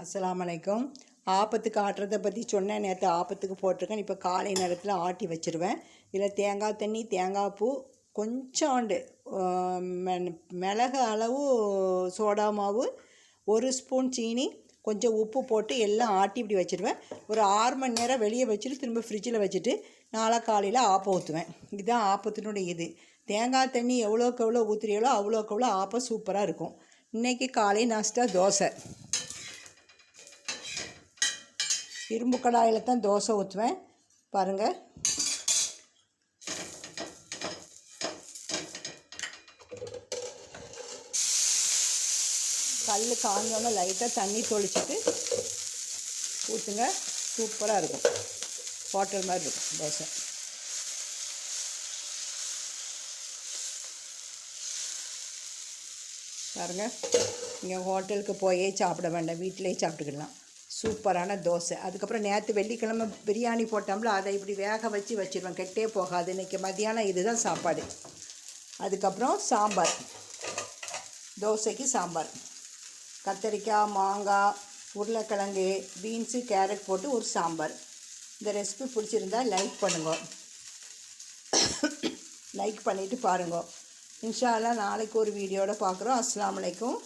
அஸ்ஸலாமு அலைக்கும். ஆப்பத்துக்கு ஆட்டுறதை பற்றி சொன்னேன். நேற்று ஆப்பத்துக்கு போட்டிருக்கேன். இப்போ காலை நேரத்தில் ஆட்டி வச்சுருவேன். இதில் தேங்காய் தண்ணி, தேங்காய் பூ, கொஞ்சோண்டு மிளகு அளவு சோடா மாவு, 1 ஸ்பூன் சீனி, கொஞ்சம் உப்பு போட்டு எல்லாம் ஆட்டி இப்படி வச்சுருவேன். ஒரு 6 மணி நேரம் வெளியே வச்சுட்டு திரும்ப ஃப்ரிட்ஜில் வச்சுட்டு நாளை காலையில் ஆப்பம் ஊற்றுவேன். இதுதான் ஆப்பத்தினுடைய இது. தேங்காய் தண்ணி எவ்வளோக்கு எவ்வளோ ஊற்றுறீங்களோ அவ்வளோக்கு எவ்வளோ ஆப்பம் சூப்பராக இருக்கும். இன்றைக்கி காலை நாஸ்டா தோசை. இரும்பு கடாயில் தான் தோசை ஊற்றுவேன். பாருங்கள், கல் காஞ்சோன்னு லைட்டாக தண்ணி தொளிச்சிட்டு ஊற்றுங்க. சூப்பராக இருக்கும். ஹோட்டல் மாதிரி இருக்கும் தோசை. பாருங்கள், நீங்கள் ஹோட்டலுக்கு போயே சாப்பிட வேண்டாம், வீட்டிலே சாப்பிட்டுக்கலாம். சூப்பரான தோசை. அதுக்கப்புறம் நேற்று வெள்ளிக்கிழமை பிரியாணி போட்டோம்ல, அதை இப்படி வேக வச்சு வச்சுருவேன், கெட்டே போகாது. இன்றைக்கி மதியானம் இதுதான் சாப்பாடு. அதுக்கப்புறம் சாம்பார், தோசைக்கு சாம்பார், கத்திரிக்காய், மாங்காய், உருளைக்கிழங்கு, பீன்ஸு, கேரட் போட்டு ஒரு சாம்பார். இந்த ரெசிபி பிடிச்சிருந்தா லைக் பண்ணுங்க. லைக் பண்ணிவிட்டு பாருங்க. இன்ஷா அல்லாஹ் நாளைக்கு ஒரு வீடியோட பார்க்குறோம். அஸ்ஸலாமு அலைக்கும்.